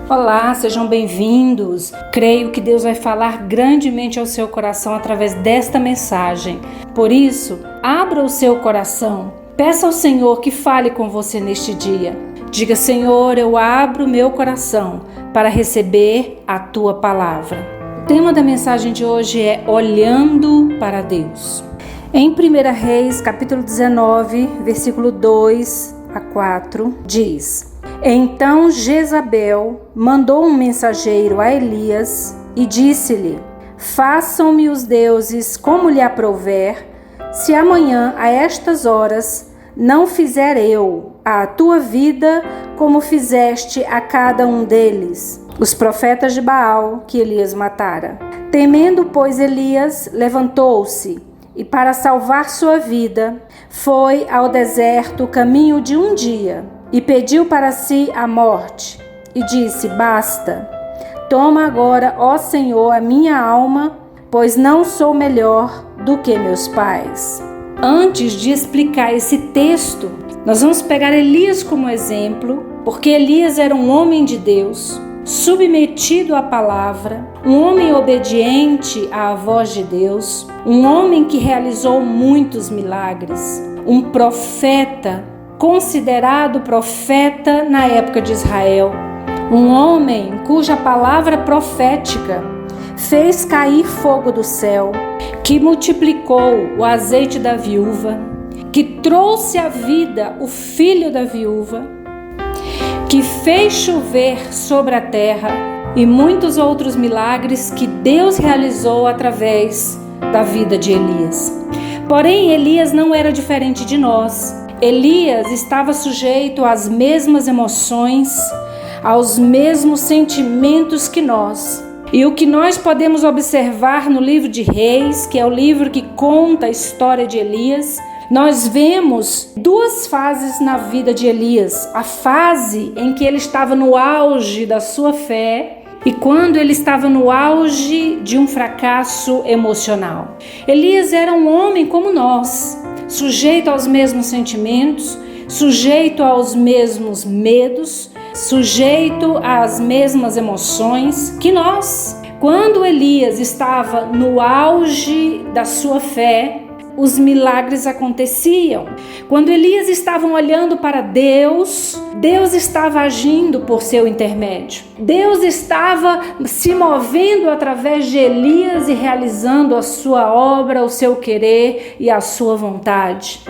Olá, sejam bem-vindos. Creio que Deus vai falar grandemente ao seu coração através desta mensagem. Por isso, abra o seu coração. Peça ao Senhor que fale com você neste dia. Diga: Senhor, eu abro meu coração para receber a tua palavra. O tema da mensagem de hoje é Olhando para Deus. Em 1 Reis, capítulo 19, versículo 2 a 4, diz: Então Jezabel mandou um mensageiro a Elias e disse-lhe: Façam-me os deuses como lhe aprouver, se amanhã a estas horas não fizer eu a tua vida como fizeste a cada um deles, os profetas de Baal que Elias matara. Temendo, pois, Elias levantou-se e, para salvar sua vida, foi ao deserto o caminho de um dia e pediu para si a morte. E disse: Basta, toma agora, ó Senhor, a minha alma, pois não sou melhor do que meus pais. Antes de explicar esse texto, nós vamos pegar Elias como exemplo, porque Elias era um homem de Deus, submetido à palavra, um homem obediente à voz de Deus, um homem que realizou muitos milagres, um profeta, considerado profeta na época de Israel, um homem cuja palavra profética fez cair fogo do céu, que multiplicou o azeite da viúva, que trouxe à vida o filho da viúva, que fez chover sobre a terra e muitos outros milagres que Deus realizou através da vida de Elias. Porém, Elias não era diferente de nós. Elias estava sujeito às mesmas emoções, aos mesmos sentimentos que nós. E o que nós podemos observar no livro de Reis, que é o livro que conta a história de Elias, nós vemos duas fases na vida de Elias. A fase em que ele estava no auge da sua fé e quando ele estava no auge de um fracasso emocional. Elias era um homem como nós, sujeito aos mesmos sentimentos, sujeito aos mesmos medos, sujeito às mesmas emoções que nós. Quando Elias estava no auge da sua fé, os milagres aconteciam. Quando Elias estava olhando para Deus, Deus estava agindo por seu intermédio. Deus estava se movendo através de Elias e realizando a sua obra, o seu querer e a sua vontade.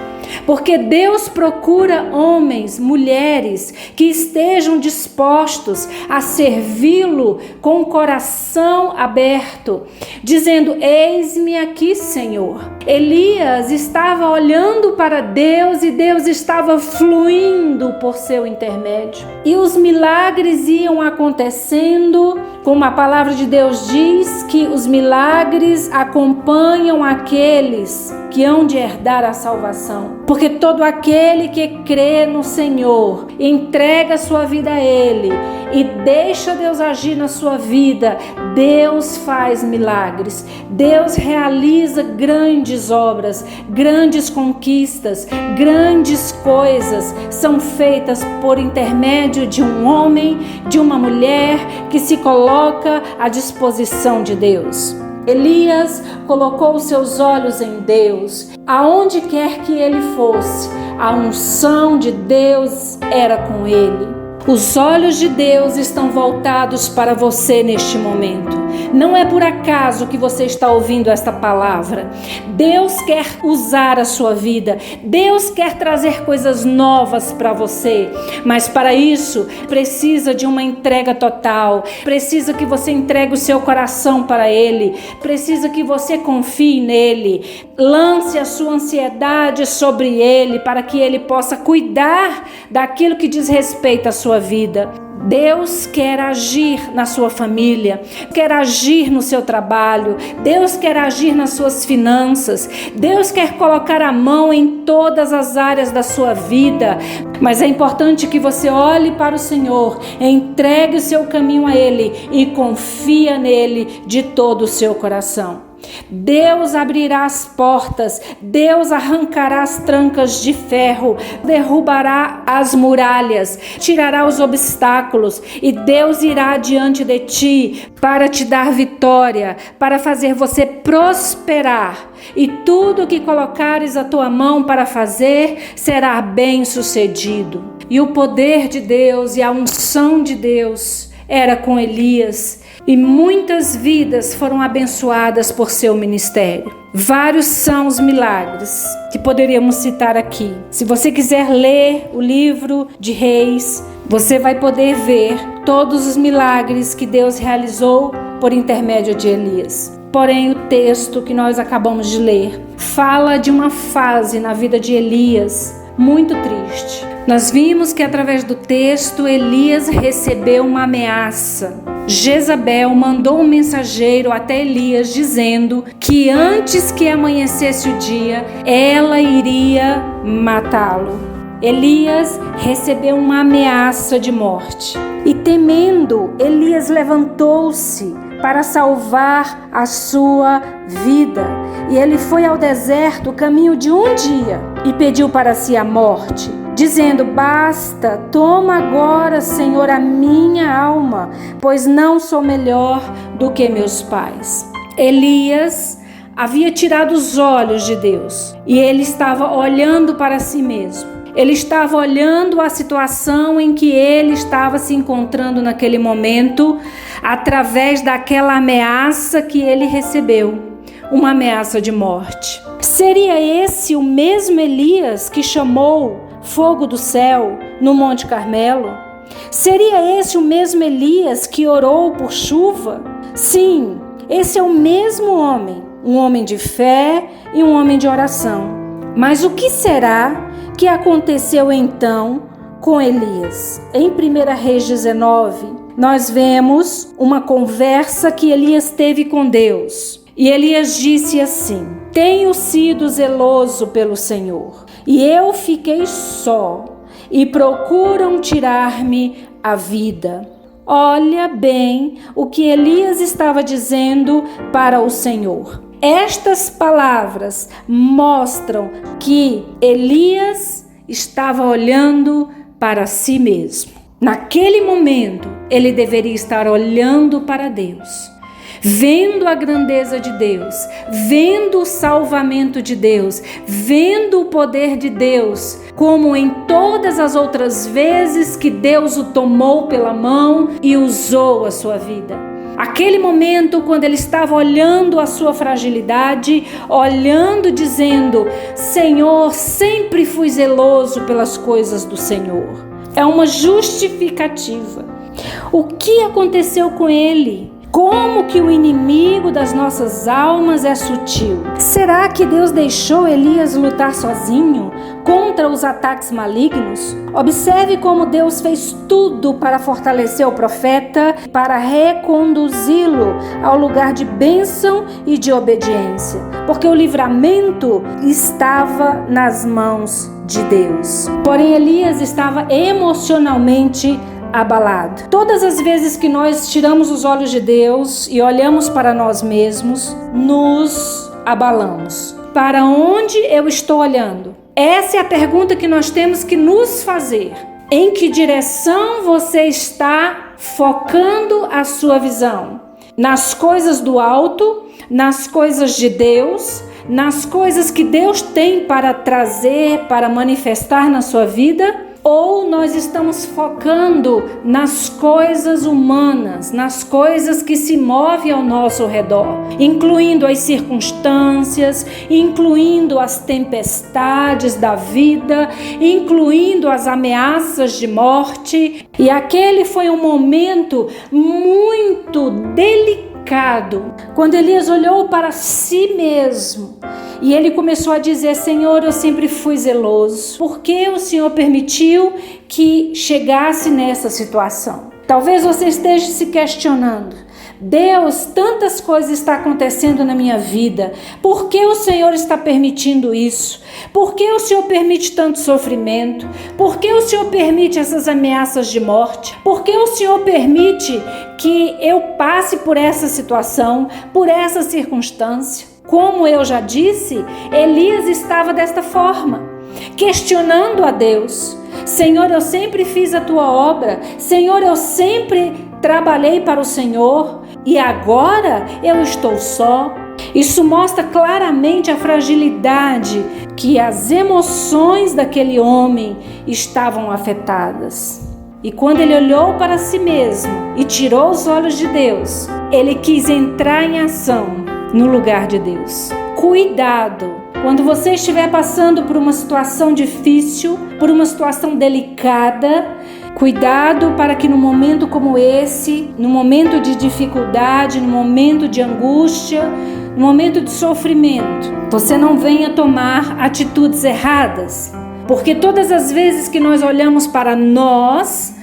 Porque Deus procura homens, mulheres que estejam dispostos a servi-lo com o coração aberto, dizendo: Eis-me aqui, Senhor. Elias estava olhando para Deus e Deus estava fluindo por seu intermédio. E os milagres iam acontecendo, como a palavra de Deus diz, que os milagres acompanham aqueles que hão de herdar a salvação. Porque todo aquele que crê no Senhor, entrega sua vida a Ele e deixa Deus agir na sua vida, Deus faz milagres, Deus realiza grandes obras, grandes conquistas, grandes coisas são feitas por intermédio de um homem, de uma mulher que se coloca à disposição de Deus. Elias colocou os seus olhos em Deus. Aonde quer que ele fosse, a unção de Deus era com ele. Os olhos de Deus estão voltados para você neste momento. Não é por acaso que você está ouvindo esta palavra. Deus quer usar a sua vida. Deus quer trazer coisas novas para você. Mas para isso, precisa de uma entrega total. Precisa que você entregue o seu coração para Ele. Precisa que você confie nele. Lance a sua ansiedade sobre Ele para que Ele possa cuidar daquilo que diz respeito à sua vida. Deus quer agir na sua família, quer agir no seu trabalho, Deus quer agir nas suas finanças, Deus quer colocar a mão em todas as áreas da sua vida, mas é importante que você olhe para o Senhor, entregue o seu caminho a Ele e confia nele de todo o seu coração. Deus abrirá as portas, Deus arrancará as trancas de ferro, derrubará as muralhas, tirará os obstáculos e Deus irá diante de ti para te dar vitória, para fazer você prosperar. E tudo que colocares a tua mão para fazer será bem sucedido. E o poder de Deus e a unção de Deus era com Elias. E muitas vidas foram abençoadas por seu ministério. Vários são os milagres que poderíamos citar aqui. Se você quiser ler o livro de Reis, você vai poder ver todos os milagres que Deus realizou por intermédio de Elias. Porém, o texto que nós acabamos de ler fala de uma fase na vida de Elias muito triste. Nós vimos que através do texto Elias recebeu uma ameaça. Jezabel mandou um mensageiro até Elias dizendo que antes que amanhecesse o dia, ela iria matá-lo. Elias recebeu uma ameaça de morte e, temendo, Elias levantou-se para salvar a sua vida. E ele foi ao deserto, caminho de um dia, e pediu para si a morte, dizendo: basta, toma agora, Senhor, a minha alma, pois não sou melhor do que meus pais. Elias havia tirado os olhos de Deus e ele estava olhando para si mesmo. Ele estava olhando a situação em que ele estava se encontrando naquele momento, através daquela ameaça que ele recebeu, uma ameaça de morte. Seria esse o mesmo Elias que chamou fogo do céu no Monte Carmelo? Seria esse o mesmo Elias que orou por chuva? Sim, esse é o mesmo homem, um homem de fé e um homem de oração. Mas o que será que aconteceu então com Elias? Em 1 Reis 19, nós vemos uma conversa que Elias teve com Deus. E Elias disse assim: tenho sido zeloso pelo Senhor, e eu fiquei só, e procuram tirar-me a vida. Olha bem o que Elias estava dizendo para o Senhor. Estas palavras mostram que Elias estava olhando para si mesmo. Naquele momento, ele deveria estar olhando para Deus, vendo a grandeza de Deus, vendo o salvamento de Deus, vendo o poder de Deus, como em todas as outras vezes que Deus o tomou pela mão e usou a sua vida. Aquele momento, quando ele estava olhando a sua fragilidade, olhando, dizendo: Senhor, sempre fui zeloso pelas coisas do Senhor. É uma justificativa. O que aconteceu com ele? Como que o inimigo das nossas almas é sutil? Será que Deus deixou Elias lutar sozinho contra os ataques malignos? Observe como Deus fez tudo para fortalecer o profeta, para reconduzi-lo ao lugar de bênção e de obediência, porque o livramento estava nas mãos de Deus. Porém, Elias estava emocionalmente abalado. Todas as vezes que nós tiramos os olhos de Deus e olhamos para nós mesmos, nos abalamos. Para onde eu estou olhando? Essa é a pergunta que nós temos que nos fazer. Em que direção você está focando a sua visão? Nas coisas do alto, nas coisas de Deus, nas coisas que Deus tem para trazer, para manifestar na sua vida? Ou nós estamos focando nas coisas humanas, nas coisas que se movem ao nosso redor, incluindo as circunstâncias, incluindo as tempestades da vida, incluindo as ameaças de morte. E aquele foi um momento muito delicado, quando Elias olhou para si mesmo. E ele começou a dizer: Senhor, eu sempre fui zeloso. Por que o Senhor permitiu que chegasse nessa situação? Talvez você esteja se questionando: Deus, tantas coisas estão acontecendo na minha vida. Por que o Senhor está permitindo isso? Por que o Senhor permite tanto sofrimento? Por que o Senhor permite essas ameaças de morte? Por que o Senhor permite que eu passe por essa situação, por essa circunstância? Como eu já disse, Elias estava desta forma, questionando a Deus. Senhor, eu sempre fiz a tua obra. Senhor, eu sempre trabalhei para o Senhor e agora eu estou só. Isso mostra claramente a fragilidade que as emoções daquele homem estavam afetadas. E quando ele olhou para si mesmo e tirou os olhos de Deus, ele quis entrar em ação no lugar de Deus. Cuidado! Quando você estiver passando por uma situação difícil, por uma situação delicada, cuidado para que no momento como esse, no momento de dificuldade, no momento de angústia, no momento de sofrimento, você não venha tomar atitudes erradas. Porque todas as vezes que nós olhamos para nós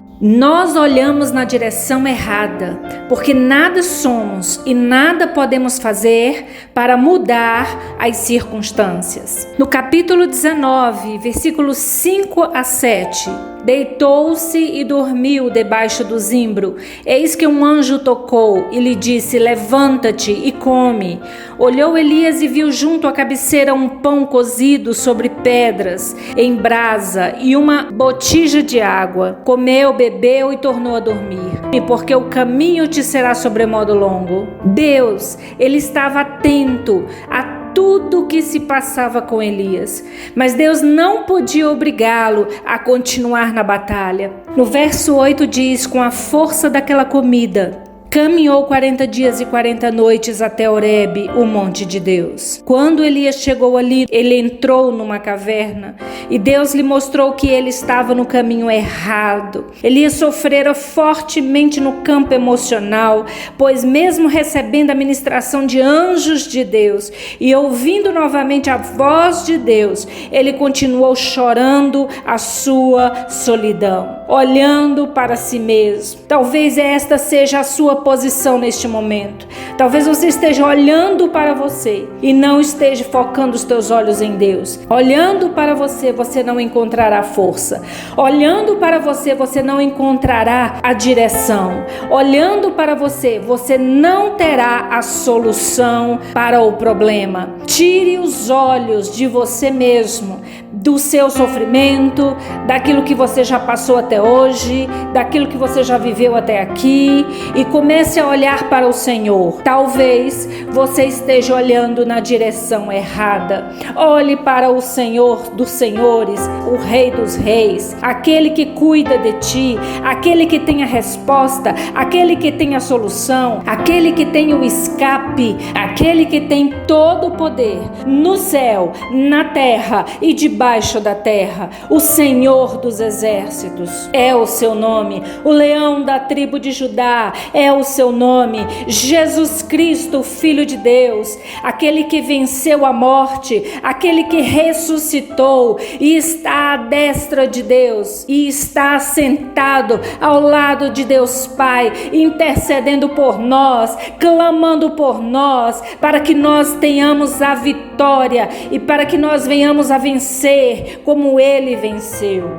olhamos na direção errada, porque nada somos e nada podemos fazer para mudar as circunstâncias. No capítulo 19, versículos 5 a 7, deitou-se e dormiu debaixo do zimbro. Eis que um anjo tocou e lhe disse: levanta-te e come. Olhou Elias e viu junto à cabeceira um pão cozido sobre pedras, em brasa, e uma botija de água. Comeu, bebeu e tornou a dormir. E porque o caminho te será sobremodo longo. Deus, ele estava atento a tudo que se passava com Elias, mas Deus não podia obrigá-lo a continuar na batalha. No verso 8 diz: com a força daquela comida, caminhou 40 dias e 40 noites até Horebe, o monte de Deus. Quando Elias chegou ali, ele entrou numa caverna e Deus lhe mostrou que ele estava no caminho errado. Elias sofrera fortemente no campo emocional, pois mesmo recebendo a ministração de anjos de Deus e ouvindo novamente a voz de Deus, ele continuou chorando a sua solidão, olhando para si mesmo. Talvez esta seja a sua posição neste momento. Talvez você esteja olhando para você e não esteja focando os teus olhos em Deus. Olhando para você, você não encontrará força. Olhando para você, você não encontrará a direção. Olhando para você, você não terá a solução para o problema. Tire os olhos de você mesmo, do seu sofrimento, daquilo que você já passou até hoje, daquilo que você já viveu até aqui, e comece a olhar para o Senhor. Talvez você esteja olhando na direção errada. Olhe para o Senhor dos senhores, o Rei dos reis, aquele que cuida de ti, aquele que tem a resposta, aquele que tem a solução, aquele que tem o escape, aquele que tem todo o poder no céu, na terra e debaixo da terra. O Senhor dos exércitos é o seu nome. O leão da tribo de Judá é o seu nome. Jesus Cristo, Filho de Deus, aquele que venceu a morte, aquele que ressuscitou e está à destra de Deus e está sentado ao lado de Deus Pai, intercedendo por nós, clamando por nós, para que nós tenhamos a vitória e para que nós venhamos a vencer como ele venceu.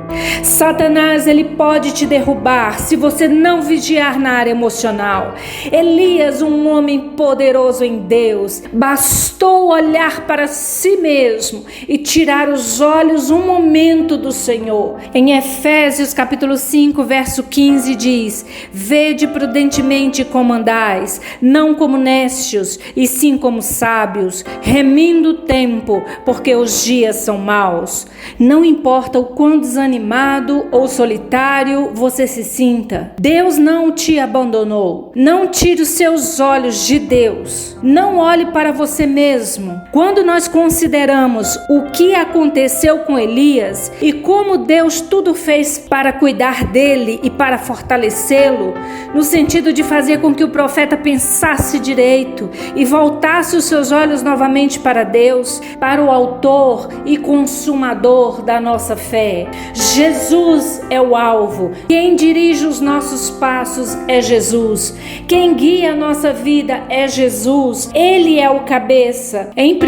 Satanás, ele pode te derrubar se você não vigiar na área emocional. Elias, um homem poderoso em Deus, bastou olhar para si mesmo e tirar os olhos um momento do Senhor. Em Efésios capítulo 5, verso 15 diz: vede prudentemente como andais, não como necios, e sim como sábios, remindo o tempo, porque os dias são maus. Não importa o quão desanimado ou solitário você se sinta, Deus não te abandonou. Não tire os seus olhos de Deus. Não olhe para você mesmo. Quando nós consideramos o que aconteceu com Elias e como Deus tudo fez para cuidar dele e para fortalecê-lo, no sentido de fazer com que o profeta pensasse direito e voltasse os seus olhos novamente para Deus, para o autor e consumador consumador da nossa fé. Jesus é o alvo. Quem dirige os nossos passos é Jesus. Quem guia a nossa vida é Jesus. Ele é o cabeça. Em 1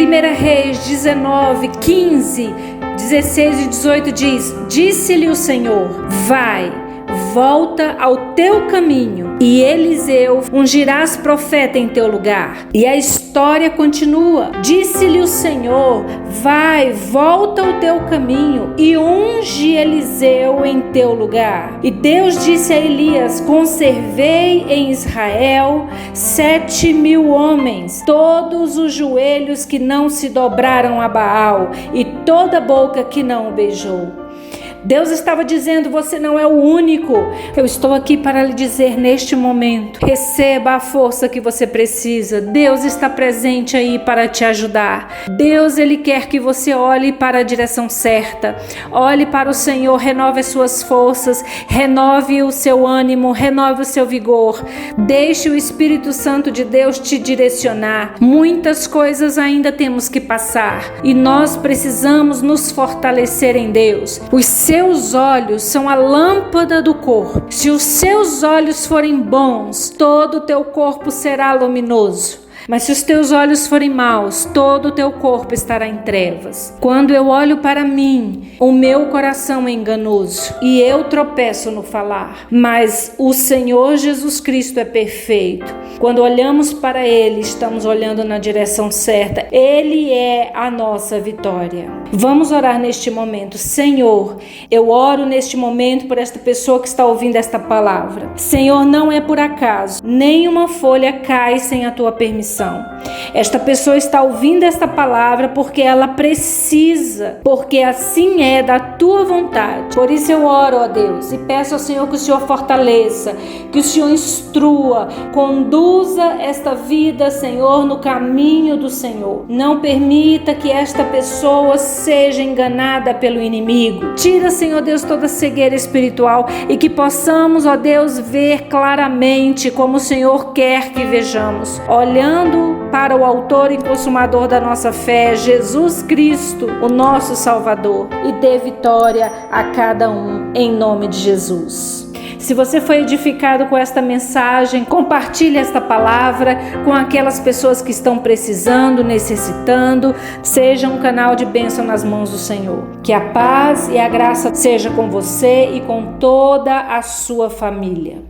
Reis 19, 15, 16 e 18 diz: Disse-lhe o Senhor: vai, volta ao teu caminho, e Eliseu ungirás profeta em teu lugar. E a história continua. Disse-lhe o Senhor: vai, volta ao teu caminho e unge Eliseu em teu lugar. E Deus disse a Elias: conservei em Israel 7.000 homens, todos os joelhos que não se dobraram a Baal e toda a boca que não o beijou. Deus estava dizendo: você não é o único. Eu estou aqui para lhe dizer neste momento: receba a força que você precisa. Deus está presente aí para te ajudar. Deus, Ele quer que você olhe para a direção certa. Olhe para o Senhor, renove as suas forças, renove o seu ânimo, renove o seu vigor. Deixe o Espírito Santo de Deus te direcionar. Muitas coisas ainda temos que passar e nós precisamos nos fortalecer em Deus. Os seus olhos são a lâmpada do corpo. Se os seus olhos forem bons, todo o teu corpo será luminoso. Mas se os teus olhos forem maus, todo o teu corpo estará em trevas. Quando eu olho para mim, o meu coração é enganoso e eu tropeço no falar. Mas o Senhor Jesus Cristo é perfeito. Quando olhamos para Ele, estamos olhando na direção certa. Ele é a nossa vitória. Vamos orar neste momento. Senhor, eu oro neste momento por esta pessoa que está ouvindo esta palavra. Senhor, não é por acaso. Nenhuma folha cai sem a tua permissão. Esta pessoa está ouvindo esta palavra porque ela precisa, porque assim é da tua vontade. Por isso eu oro, ó Deus, e peço ao Senhor que o Senhor fortaleça, que o Senhor instrua, conduza esta vida, Senhor, no caminho do Senhor. Não permita que esta pessoa seja enganada pelo inimigo. Tira, Senhor Deus, toda cegueira espiritual e que possamos, ó Deus, ver claramente como o Senhor quer que vejamos, olhando para o autor e consumador da nossa fé, Jesus Cristo, o nosso Salvador, e dê vitória a cada um, em nome de Jesus. Se você foi edificado com esta mensagem, compartilhe esta palavra com aquelas pessoas que estão precisando, necessitando. Seja um canal de bênção nas mãos do Senhor. Que a paz e a graça seja com você e com toda a sua família.